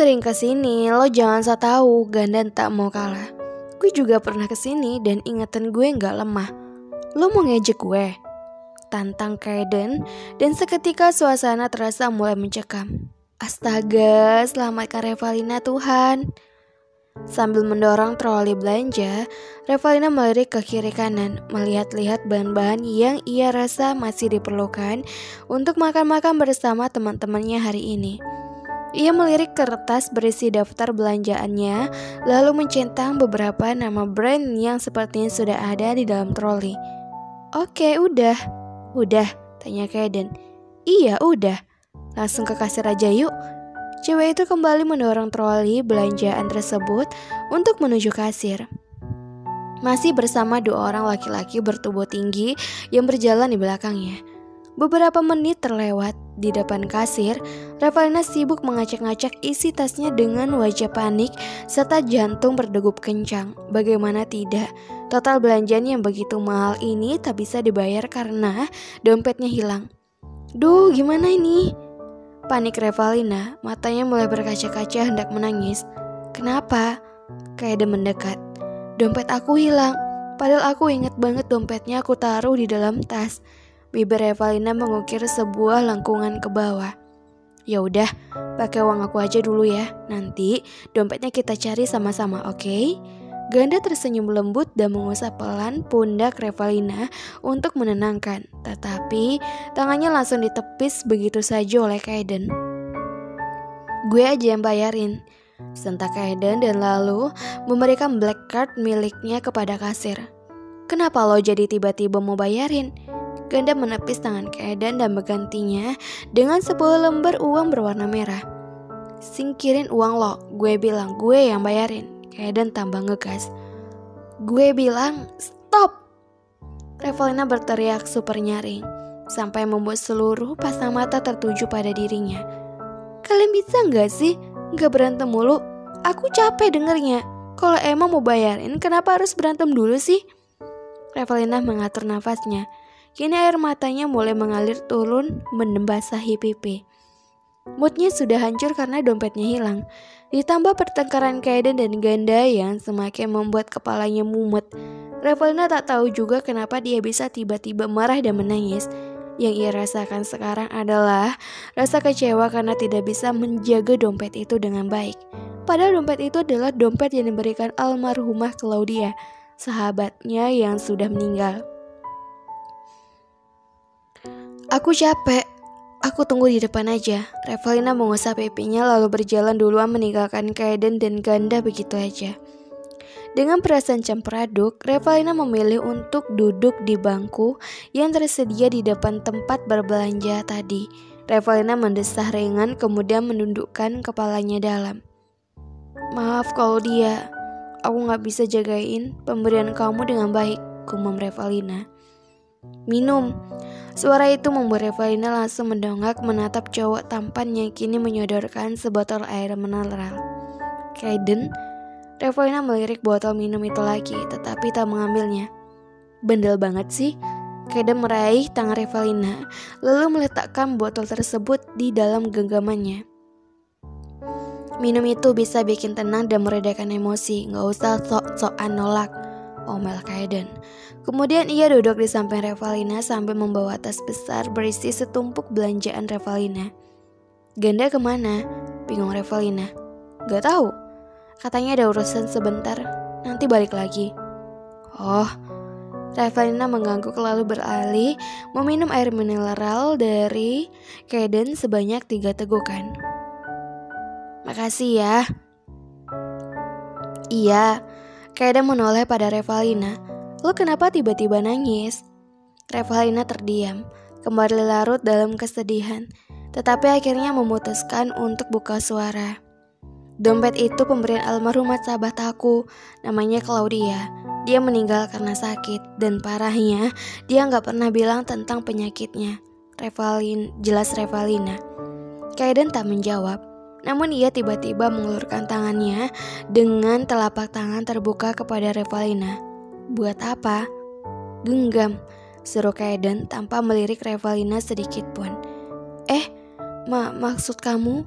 sering kesini, lo jangan so tau, Gandan tak mau kalah. Gue juga pernah kesini dan ingatan gue gak lemah. Lo mau ngejek gue? Tantang Kaiden, dan seketika suasana terasa mulai mencekam. Astaga, selamatkan Revalina Tuhan. Sambil mendorong troli belanja, Revalina melirik ke kiri kanan, melihat-lihat bahan-bahan yang ia rasa masih diperlukan untuk makan-makan bersama teman-temannya hari ini. Ia melirik kertas berisi daftar belanjaannya, lalu mencentang beberapa nama brand yang sepertinya sudah ada di dalam troli. Oke, udah, tanya Kaiden. Iya, udah. Langsung ke kasir aja yuk. Cewek itu kembali mendorong troli belanjaan tersebut untuk menuju kasir. Masih bersama dua orang laki-laki bertubuh tinggi yang berjalan di belakangnya. Beberapa menit terlewat di depan kasir, Revalina sibuk mengacak-ngacak isi tasnya dengan wajah panik serta jantung berdegup kencang. Bagaimana tidak, total belanjaan yang begitu mahal ini tak bisa dibayar karena dompetnya hilang. Duh, gimana ini? Panik Revalina, matanya mulai berkaca-kaca hendak menangis. Kenapa? Kaiden mendekat. Dompet aku hilang, padahal aku ingat banget dompetnya aku taruh di dalam tas. Bibir Revalina mengukir sebuah lengkungan ke bawah. Ya udah, pakai uang aku aja dulu ya. Nanti dompetnya kita cari sama-sama, oke? Ganda tersenyum lembut dan mengusap pelan pundak Revalina untuk menenangkan. Tetapi tangannya langsung ditepis begitu saja oleh Kaiden. Gue aja yang bayarin, sentak Kaiden dan lalu memberikan black card miliknya kepada kasir. Kenapa lo jadi tiba-tiba mau bayarin? Ganda menepis tangan Kaiden dan menggantinya dengan sebuah lembar uang berwarna merah. Singkirin uang lo, gue bilang gue yang bayarin. Kaiden tambah ngegas. Gue bilang stop. Revalina berteriak super nyaring sampai membuat seluruh pasang mata tertuju pada dirinya. Kalian bisa gak sih gak berantem mulu? Aku capek dengernya. Kalau emang mau bayarin, kenapa harus berantem dulu sih? Revalina mengatur nafasnya. Kini air matanya mulai mengalir turun membasahi pipi. Moodnya sudah hancur karena dompetnya hilang. Ditambah pertengkaran Kaiden dan Ganda yang semakin membuat kepalanya mumet. Revalina tak tahu juga kenapa dia bisa tiba-tiba marah dan menangis. Yang ia rasakan sekarang adalah rasa kecewa karena tidak bisa menjaga dompet itu dengan baik. Padahal dompet itu adalah dompet yang diberikan almarhumah Claudia, sahabatnya yang sudah meninggal. Aku capek. Aku tunggu di depan aja. Revalina mengusap pipinya lalu berjalan duluan meninggalkan Kaiden dan Ganda begitu aja. Dengan perasaan campur aduk, Revalina memilih untuk duduk di bangku yang tersedia di depan tempat berbelanja tadi. Revalina mendesah ringan kemudian menundukkan kepalanya dalam. Maaf kalau dia, aku gak bisa jagain pemberian kamu dengan baik, gumam Revalina. Minum. Suara itu membuat Revalina langsung mendongak menatap cowok tampan yang kini menyodorkan sebotol air mineral. Kaiden, Revalina melirik botol minum itu lagi, tetapi tak mengambilnya. Bandel banget sih. Kaiden meraih tangan Revalina, lalu meletakkan botol tersebut di dalam genggamannya. Minum itu bisa bikin tenang dan meredakan emosi, gak usah sok-sokan nolak, omel Kaiden. Kemudian ia duduk di samping Revalina sambil membawa tas besar berisi setumpuk belanjaan Revalina. Ganda kemana? Bingung Revalina. Gak tahu. Katanya ada urusan sebentar, nanti balik lagi. Oh, Revalina mengangguk lalu beralih meminum air mineral dari Kaiden sebanyak 3 tegukan. Makasih ya. Iya, Kaiden menoleh pada Revalina. Lo kenapa tiba-tiba nangis? Revalina terdiam, kembali larut dalam kesedihan, tetapi akhirnya memutuskan untuk buka suara. Dompet itu pemberian almarhumah sahabat aku, namanya Claudia. Dia meninggal karena sakit, dan parahnya dia gak pernah bilang tentang penyakitnya. Jelas Revalina. Kaiden tak menjawab, namun ia tiba-tiba mengulurkan tangannya dengan telapak tangan terbuka kepada Revalina. Buat apa? Genggam, seru Kaiden tanpa melirik Revalina sedikit pun. Maksud kamu?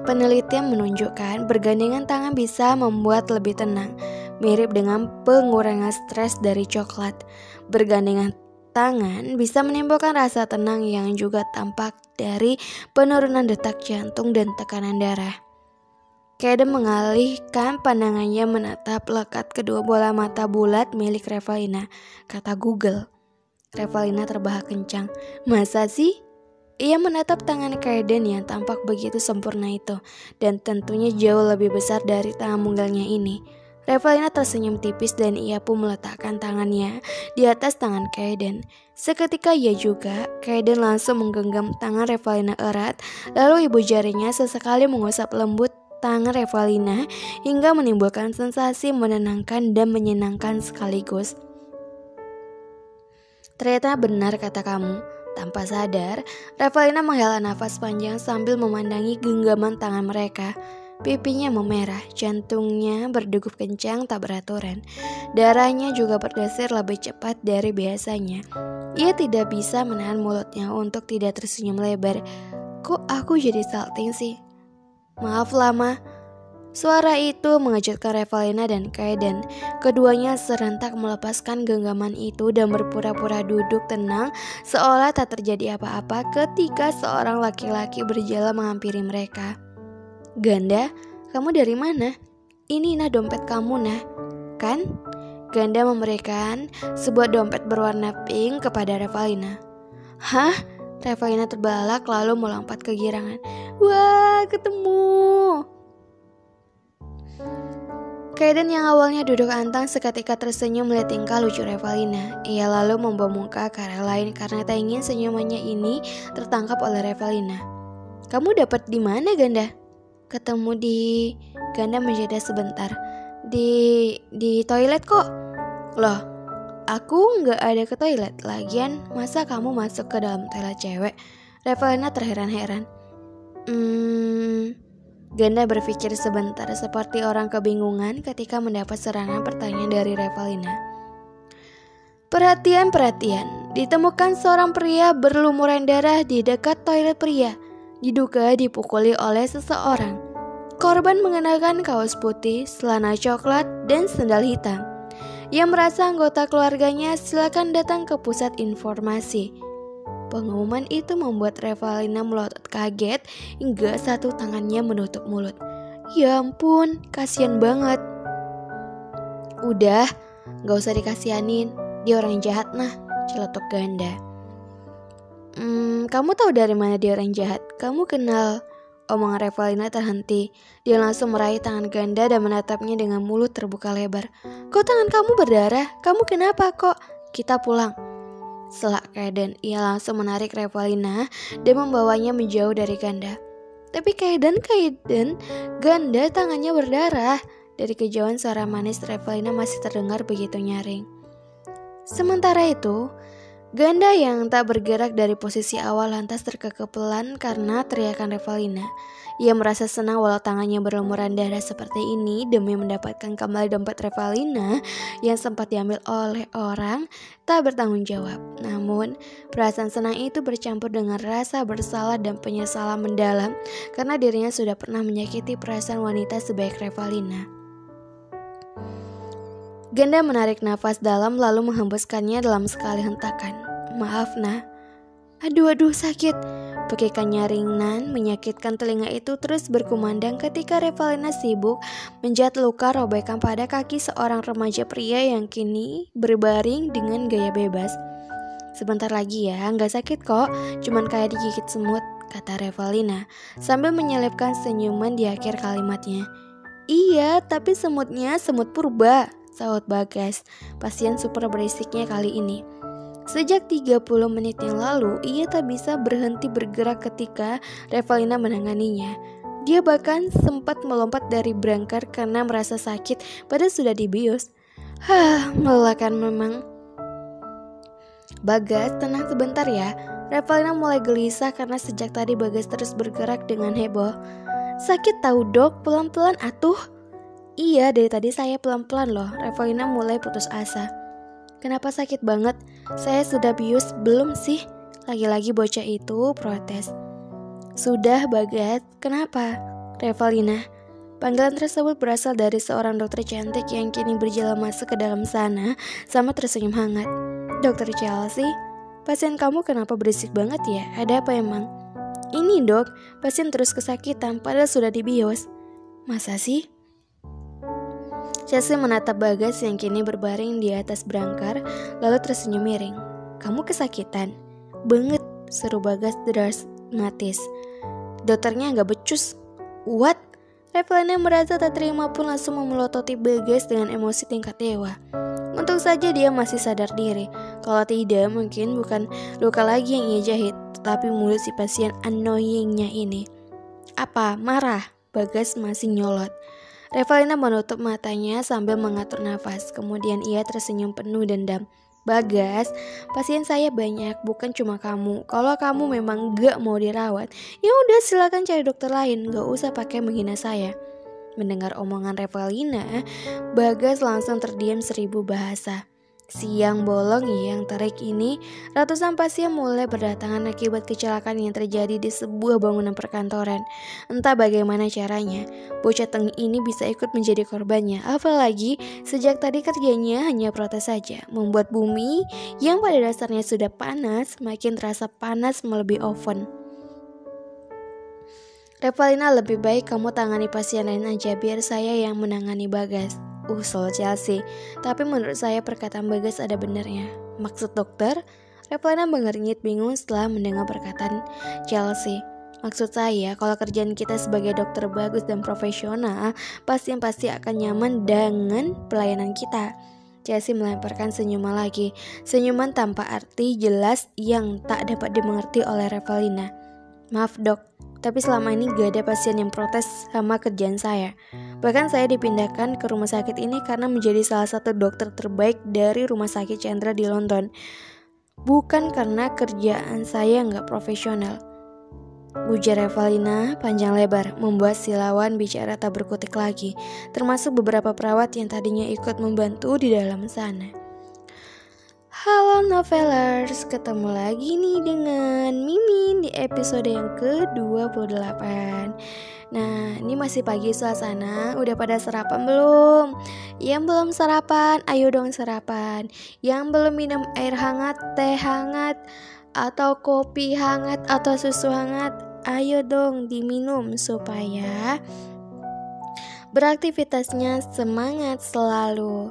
Penelitian menunjukkan bergandengan tangan bisa membuat lebih tenang, mirip dengan pengurangan stres dari coklat. Bergandengan tangan bisa menimbulkan rasa tenang yang juga tampak dari penurunan detak jantung dan tekanan darah. Kaden mengalihkan pandangannya menatap lekat kedua bola mata bulat milik Revalina, kata Google. Revalina terbahak kencang. Masa sih? Ia menatap tangan Kaden yang tampak begitu sempurna itu, dan tentunya jauh lebih besar dari tangan munggalnya ini. Revalina tersenyum tipis dan ia pun meletakkan tangannya di atas tangan Kaden. Seketika ia juga, Kaden langsung menggenggam tangan Revalina erat, lalu ibu jarinya sesekali mengusap lembut tangan Revalina hingga menimbulkan sensasi menenangkan dan menyenangkan sekaligus. Ternyata benar kata kamu. Tanpa sadar, Revalina menghela nafas panjang sambil memandangi genggaman tangan mereka. Pipinya memerah, jantungnya berdegup kencang tak beraturan. Darahnya juga berdesir lebih cepat dari biasanya. Ia tidak bisa menahan mulutnya untuk tidak tersenyum lebar. Kok aku jadi salting sih? Maaf lama. Suara itu mengejutkan Revalina dan Kaden. Keduanya serentak melepaskan genggaman itu dan berpura-pura duduk tenang seolah tak terjadi apa-apa ketika seorang laki-laki berjalan menghampiri mereka. Ganda, kamu dari mana? Ini nah dompet kamu nah, kan? Ganda memberikan sebuah dompet berwarna pink kepada Revalina. Hah? Revalina terbelalak lalu melompat kegirangan. Wah, ketemu! Kaden yang awalnya duduk antang seketika tersenyum melihat tingkah lucu Revalina. Ia lalu membawa muka ke arah lain karena tak ingin senyumannya ini tertangkap oleh Revalina. Kamu dapat di mana, Ganda? Ketemu di... Ganda menjeda sebentar. Di toilet kok. Loh, aku nggak ada ke toilet. Lagian, masa kamu masuk ke dalam toilet cewek? Revalina terheran-heran. Ganda berpikir sebentar seperti orang kebingungan ketika mendapat serangan pertanyaan dari Revalina. Perhatian, ditemukan seorang pria berlumuran darah di dekat toilet pria. Diduga dipukuli oleh seseorang. Korban mengenakan kaos putih, celana coklat, dan sendal hitam. Yang merasa anggota keluarganya silakan datang ke pusat informasi. Pengumuman itu membuat Revalina melotot kaget hingga satu tangannya menutup mulut. Ya ampun, kasihan banget. Udah, gak usah dikasihanin, dia orang jahat nah, celetuk Ganda. Kamu tahu dari mana dia orang jahat? Kamu kenal? Omongan Revalina terhenti. Dia langsung meraih tangan Ganda dan menatapnya dengan mulut terbuka lebar. Kok tangan kamu berdarah? Kamu kenapa kok? Kita pulang. Selak Kaden, ia langsung menarik Revalina dan membawanya menjauh dari Ganda. Tapi Kaden, Ganda tangannya berdarah. Dari kejauhan suara manis Revalina masih terdengar begitu nyaring. Sementara itu, Ganda yang tak bergerak dari posisi awal lantas terkekeh pelan karena teriakan Revalina. Ia merasa senang walau tangannya berlumuran darah seperti ini demi mendapatkan kembali dompet Revalina yang sempat diambil oleh orang tak bertanggung jawab. Namun, perasaan senang itu bercampur dengan rasa bersalah dan penyesalan mendalam karena dirinya sudah pernah menyakiti perasaan wanita sebaik Revalina. Ganda menarik nafas dalam lalu menghembuskannya dalam sekali hentakan. Maaf nah. Aduh sakit. Pekikan nyaringan menyakitkan telinga itu terus berkumandang ketika Revalina sibuk menjat luka robekan pada kaki seorang remaja pria yang kini berbaring dengan gaya bebas. Sebentar lagi ya, gak sakit kok, cuman kayak digigit semut, kata Revalina sambil menyelipkan senyuman di akhir kalimatnya. Iya, tapi semutnya semut purba, sahut Bagas, pasien super berisiknya kali ini. Sejak 30 menit yang lalu, ia tak bisa berhenti bergerak ketika Revalina menanganinya. Dia bahkan sempat melompat dari brangkar karena merasa sakit, padahal sudah dibius. Melelahkan memang. Bagas, tenang sebentar ya. Revalina mulai gelisah karena sejak tadi Bagas terus bergerak dengan heboh. Sakit tahu dok, pelan-pelan atuh. Iya, dari tadi saya pelan-pelan loh. Revalina mulai putus asa. Kenapa sakit banget? Saya sudah bius belum sih? Lagi-lagi bocah itu protes. Sudah Bagas, kenapa? Revalina. Panggilan tersebut berasal dari seorang dokter cantik yang kini berjalan masuk ke dalam sana sama tersenyum hangat. Dokter Chelsea, pasien kamu kenapa berisik banget ya? Ada apa emang? Ini dok, pasien terus kesakitan padahal sudah dibius. Masa sih? Chelsea menatap Bagas yang kini berbaring di atas berangkar lalu tersenyum miring. Kamu kesakitan? Banget, seru Bagas dramatis. Dokternya gak becus. What? Revalina merasa tak terima pun langsung memelototi Bagas dengan emosi tingkat dewa. Untung saja dia masih sadar diri. Kalau tidak, mungkin bukan luka lagi yang ia jahit, tetapi mulut si pasien annoyingnya ini. Apa? Marah? Bagas masih nyolot. Revalina menutup matanya sambil mengatur nafas. Kemudian ia tersenyum penuh dendam. Bagas, pasien saya banyak, bukan cuma kamu. Kalau kamu memang gak mau dirawat, ya udah silakan cari dokter lain. Gak usah pakai menghina saya. Mendengar omongan Revalina, Bagas langsung terdiam 1000 bahasa. Siang bolong yang terik ini, ratusan pasien mulai berdatangan akibat kecelakaan yang terjadi di sebuah bangunan perkantoran. Entah bagaimana caranya, bocah tengil ini bisa ikut menjadi korbannya. Apalagi sejak tadi kerjanya hanya protes saja, membuat bumi yang pada dasarnya sudah panas makin terasa panas melebihi oven. Revalina, lebih baik kamu tangani pasien lain aja biar saya yang menangani Bagas. Usul Chelsea, tapi menurut saya perkataan Bagas ada benarnya. Maksud dokter? Revalina mengernyit bingung setelah mendengar perkataan Chelsea. Maksud saya, kalau kerjaan kita sebagai dokter bagus dan profesional, pasien pasti akan nyaman dengan pelayanan kita. Chelsea melemparkan senyuman lagi, senyuman tanpa arti jelas yang tak dapat dimengerti oleh Revalina. Maaf dok, tapi selama ini gak ada pasien yang protes sama kerjaan saya. Bahkan saya dipindahkan ke rumah sakit ini karena menjadi salah satu dokter terbaik dari rumah sakit Chandra di London. Bukan karena kerjaan saya gak profesional. Ujar Revalina panjang lebar, membuat si lawan bicara tak berkutik lagi, termasuk beberapa perawat yang tadinya ikut membantu di dalam sana. Halo novelers, ketemu lagi nih dengan Mimin di episode yang ke-28. Nah, ini masih pagi suasana, udah pada sarapan belum? Yang belum sarapan, ayo dong sarapan. Yang belum minum air hangat, teh hangat, atau kopi hangat, atau susu hangat, ayo dong diminum supaya beraktivitasnya semangat selalu.